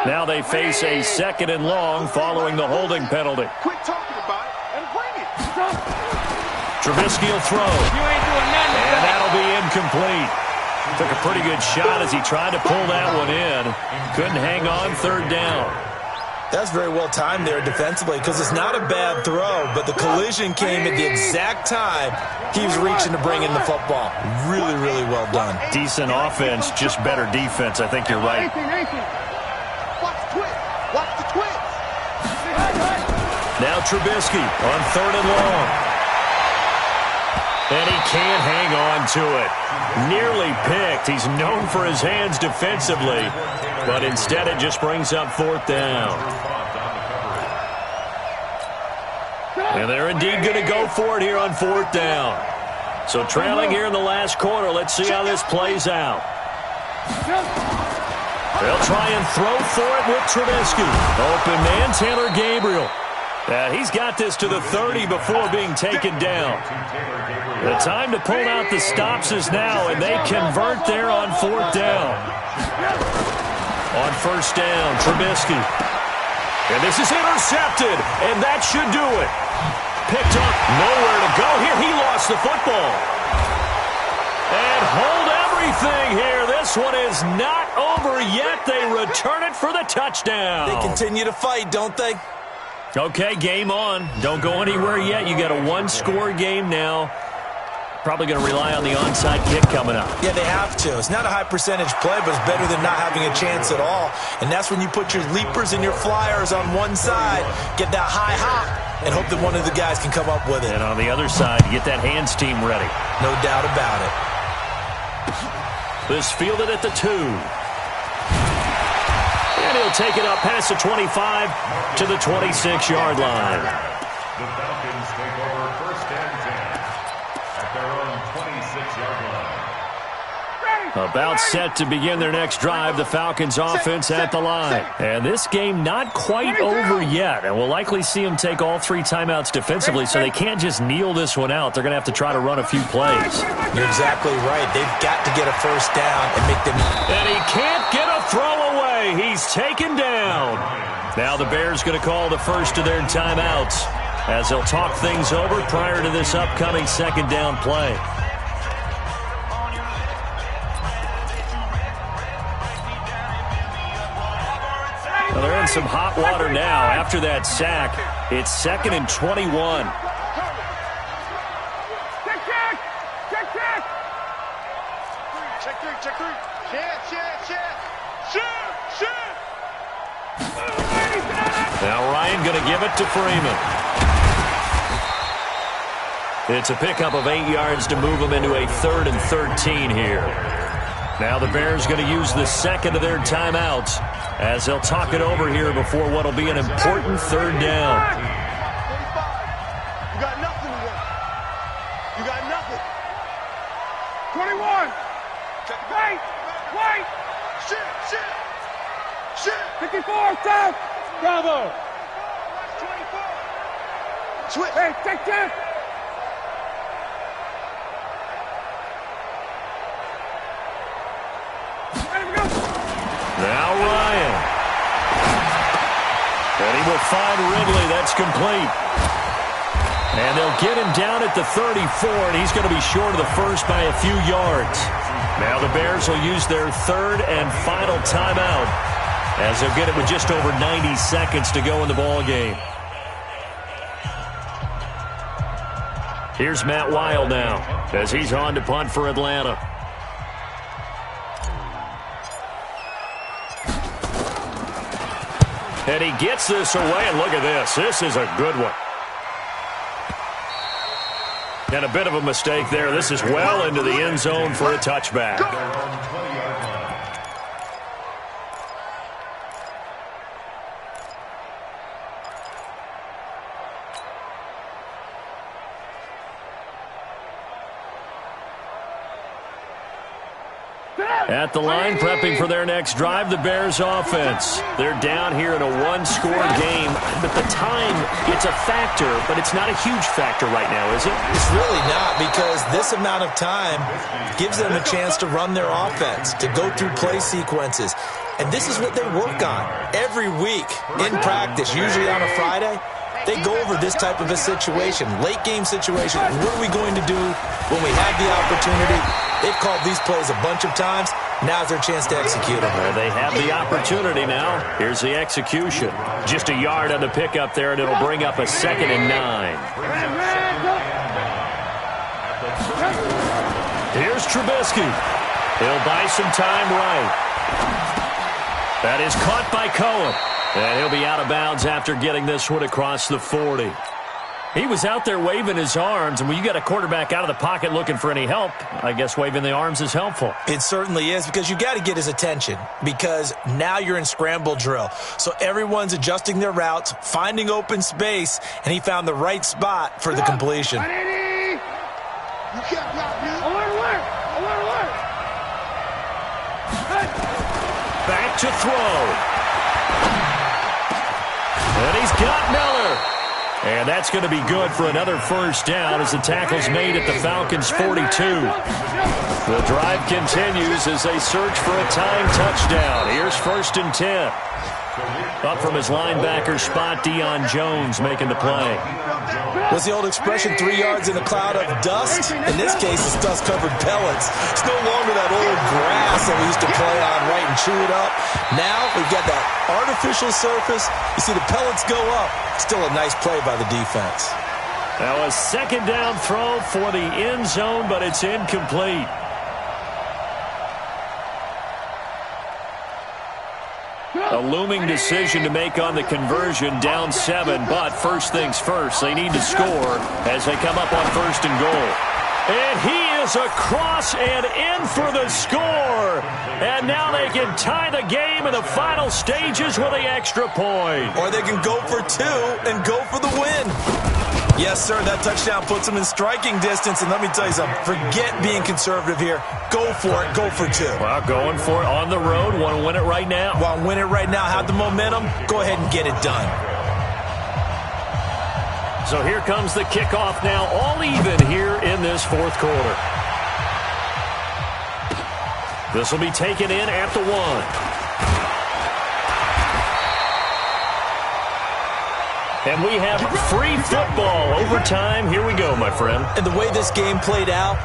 Now they face a 2nd and long following the holding penalty. Quit talking about it and bring it. Trubisky will throw. You ain't doing nothing. And that'll be incomplete. Took a pretty good shot as he tried to pull that one in. Couldn't hang on, 3rd down. That's very well timed there defensively because it's not a bad throw, but the collision came at the exact time he was reaching to bring in the football. Really, really well done. Decent offense, just better defense. I think you're right. Watch the twins. Now Trubisky on 3rd and long. And he can't hang on to it. Nearly picked. He's known for his hands defensively, but instead it just brings up 4th down. And they're indeed going to go for it here on 4th down. So trailing here in the last quarter, let's see how this plays out. They'll try and throw for it with Trubisky. Open man, Taylor Gabriel. He's got this to the 30 before being taken down. The time to pull out the stops is now, and they convert there on 4th down. On 1st down, Trubisky. And this is intercepted, and that should do it. Picked up, nowhere to go here. He lost the football. And hold everything here. This one is not over yet. They return it for the touchdown. They continue to fight, don't they? Okay, game on. Don't go anywhere yet. You got a 1-score game now. Probably going to rely on the onside kick coming up. Yeah, they have to. It's not a high percentage play, but it's better than not having a chance at all. And that's when you put your leapers and your flyers on one side, get that high hop, and hope that one of the guys can come up with it. And on the other side, you get that hands team ready. No doubt about it. This fielded at the 2. And he'll take it up past the 25 to the 26-yard line. The Falcons take over 1st and 10 at their own 26-yard line. Ready. About set to begin their next drive, the Falcons offense at the line. And this game not quite over yet, and we'll likely see them take all 3 timeouts defensively, so they can't just kneel this one out. They're going to have to try to run a few plays. You're exactly right. They've got to get a first down and make them... And he can't get a throw away. He's taken down. Now the Bears going to call the first of their timeouts as they'll talk things over prior to this upcoming second down play. Well, they're in some hot water now. After that sack, it's 2nd and 21. Check three. Shoot. Now Ryan going to give it to Freeman. It's a pickup of 8 yards to move them into a 3rd and 13 here. Now the Bears going to use the second of their timeouts as they'll talk it over here before what will be an important 3rd down. 45. You got nothing to work. You got nothing. 21. Wait. Shit. 54, stop. Bravo. 24. Switch. Hey, take that. Now Ryan. And he will find Ridley. That's complete. And they'll get him down at the 34, and he's going to be short of the first by a few yards. Now the Bears will use their 3rd and final timeout as they'll get it with just over 90 seconds to go in the ball game. Here's Matt Weil now as he's on to punt for Atlanta. And he gets this away, and look at this. This is a good one. And a bit of a mistake there. This is well into the end zone for a touchback. At the line, prepping for their next drive, the Bears offense. They're down here in a 1-score game, but the time, it's a factor, but it's not a huge factor right now, is it? It's really not, because this amount of time gives them a chance to run their offense, to go through play sequences. And this is what they work on every week in practice, usually on a Friday. They go over this type of a situation, late game situation. What are we going to do when we have the opportunity? They've called these plays a bunch of times. Now's their chance to execute them. Well, they have the opportunity now. Here's the execution. Just a yard on the pickup there, and it'll bring up a 2nd and 9. Here's Trubisky. He'll buy some time right. That is caught by Cohen. And he'll be out of bounds after getting this one across the 40. He was out there waving his arms, and when you got a quarterback out of the pocket looking for any help, I guess waving the arms is helpful. It certainly is, because you got to get his attention, because now you're in scramble drill. So everyone's adjusting their routes, finding open space, and he found the right spot for the completion. You can't block me. Alert. Back to throw. And he's got Miller. And that's going to be good for another first down as the tackle's made at the Falcons' 42. The drive continues as they search for a tying touchdown. Here's 1st and 10. Up from his linebacker spot, Deion Jones making the play. What's the old expression, 3 yards in a cloud of dust? In this case, it's dust-covered pellets. It's no longer that old grass that we used to play on, right, and chew it up. Now we've got that artificial surface. You see the pellets go up. Still a nice play by the defense. Now a 2nd down throw for the end zone, but it's incomplete. A looming decision to make on the conversion, down 7, but first things first, they need to score as they come up on 1st and goal. And he is across and in for the score. And now they can tie the game in the final stages with the extra point. Or they can go for 2 and go for the win. Yes, sir. That touchdown puts them in striking distance. And let me tell you something. Forget being conservative here. Go for it. Go for 2. Well, going for it on the road. Want to win it right now? Want to win it right now. Have the momentum. Go ahead and get it done. So here comes the kickoff now. All even here in this fourth quarter. This will be taken in at the 1. And we have free football overtime. Here we go, my friend. And the way this game played out,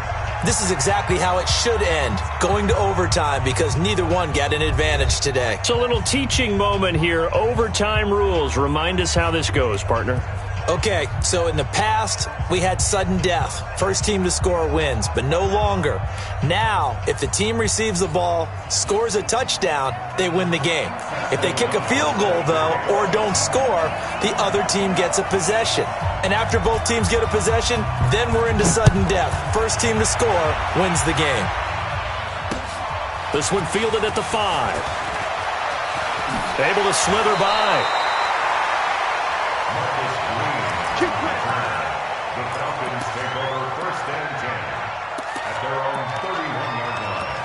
this is exactly how it should end, going to overtime, because neither one got an advantage today. So a little teaching moment here. Overtime rules. Remind us how this goes, partner. Okay, so in the past, we had sudden death. First team to score wins, but no longer. Now, if the team receives the ball, scores a touchdown, they win the game. If they kick a field goal, though, or don't score, the other team gets a possession. And after both teams get a possession, then we're into sudden death. First team to score wins the game. This one fielded at the 5. Able to slither by. The Falcons take over 1st and 10 at their own 31-yard line.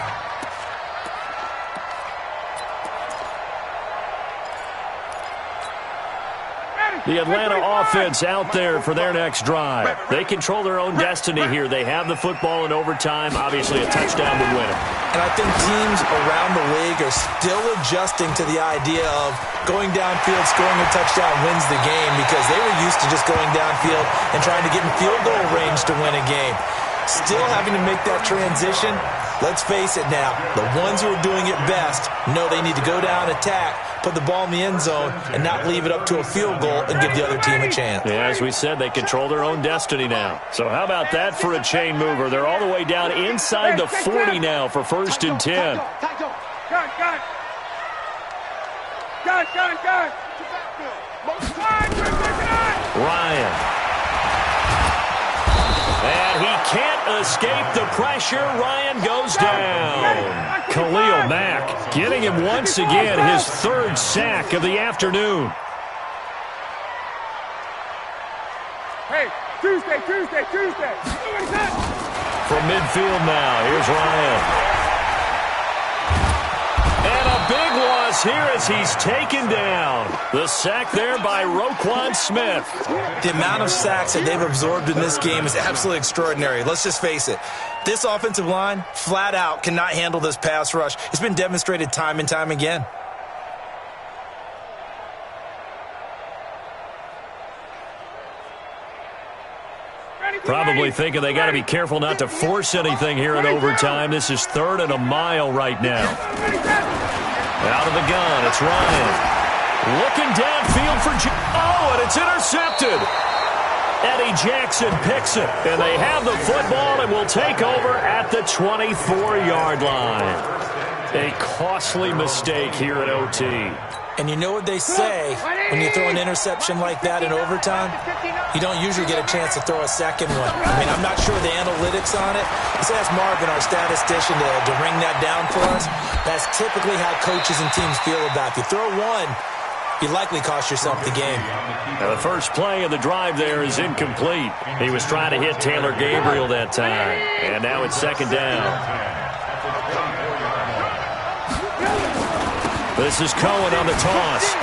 The Atlanta offense out there for their next drive. They control their own destiny here. They have the football in overtime. Obviously, a touchdown would win it. And I think teams around the league are still adjusting to the idea of going downfield, scoring a touchdown wins the game, because they were used to just going downfield and trying to get in field goal range to win a game. Still having to make that transition. Let's face it now, the ones who are doing it best know they need to go down, attack, put the ball in the end zone, and not leave it up to a field goal and give the other team a chance. Yeah, as we said, they control their own destiny now. So how about that for a chain mover? They're all the way down inside the 40 now for 1st and 10. Ryan. And he can't escape the pressure. Ryan goes down. Khalil Mack getting him once again, his 3rd sack of the afternoon. Hey, Tuesday. From midfield now, here's Ryan. And a big loss here as he's taken down. The sack there by Roquan Smith. The amount of sacks that they've absorbed in this game is absolutely extraordinary. Let's just face it. This offensive line, flat out, cannot handle this pass rush. It's been demonstrated time and time again. Probably thinking they got to be careful not to force anything here in overtime. This is 3rd and a mile right now. Out of the gun, it's Ryan. Looking downfield for and it's intercepted. Eddie Jackson picks it, and they have the football and will take over at the 24-yard line. A costly mistake here at OT. And you know what they say, when you throw an interception like that in overtime, you don't usually get a chance to throw a second one. I mean, I'm not sure the analytics on it. Let's ask Marvin, our statistician, to ring that down for us. That's typically how coaches and teams feel about it. If you throw one, you likely cost yourself the game. Now the first play of the drive there is incomplete. He was trying to hit Taylor Gabriel that time. And now it's 2nd down. This is Cohen on the toss.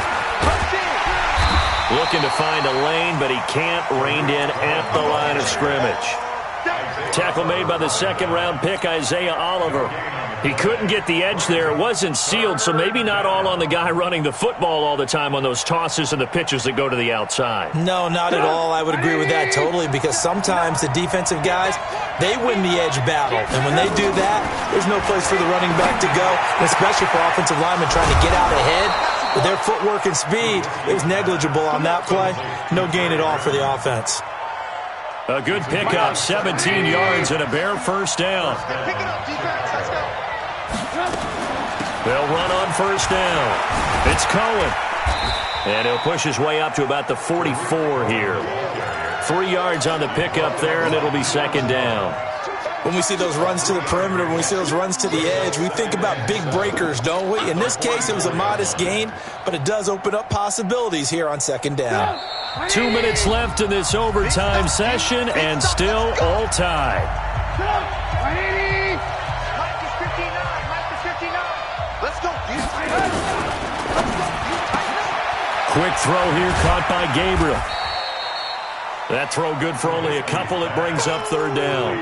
Looking to find a lane, but he can't. Reined in at the line of scrimmage. Tackle made by the 2nd-round pick, Isaiah Oliver. He couldn't get the edge there. It wasn't sealed, so maybe not all on the guy running the football all the time on those tosses and the pitches that go to the outside. No, not at all. I would agree with that totally, because sometimes the defensive guys, they win the edge battle. And when they do that, there's no place for the running back to go, especially for offensive linemen trying to get out ahead. With their footwork and speed, it was negligible on that play. No gain at all for the offense. A good pickup, 17 yards and a Bear 1st down. They'll run on 1st down. It's Cohen. And he'll push his way up to about the 44 here. 3 yards on the pickup there, and it'll be 2nd down. when we see those runs to the perimeter, when we see those runs to the edge, we think about big breakers, don't we? In this case, it was a modest gain, but it does open up possibilities here on second down. 2 minutes left in this overtime session, and still all tied. Let's go. Quick throw here, caught by Gabriel. That throw good for only a couple. It brings up third down.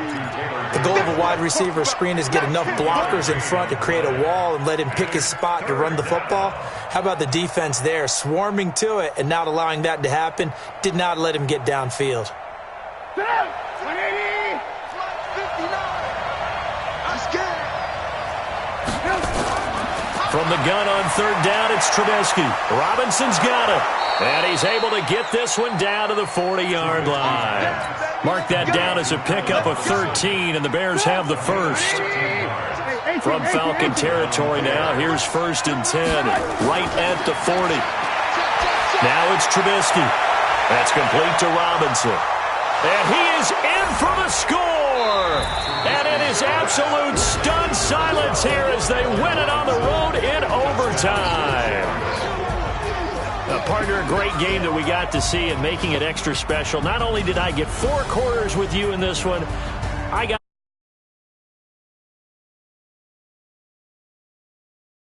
The goal of a wide receiver screen is get enough blockers in front to create a wall and let him pick his spot to run the football. How about the defense there, swarming to it and not allowing that to happen? Did not let him get downfield. From the gun on third down, it's Trubisky. Robinson's got it. And he's able to get this one down to the 40-yard line. Mark that down as a pickup of 13, and the Bears have the first. From Falcon territory now, here's 1st and 10, right at the 40. Now it's Trubisky. That's complete to Robinson. And he is in for the score. And it is absolute stunned silence here as they win it on the road in overtime. Partner, a great game that we got to see and making it extra special. Not only did I get 4 quarters with you in this one, I got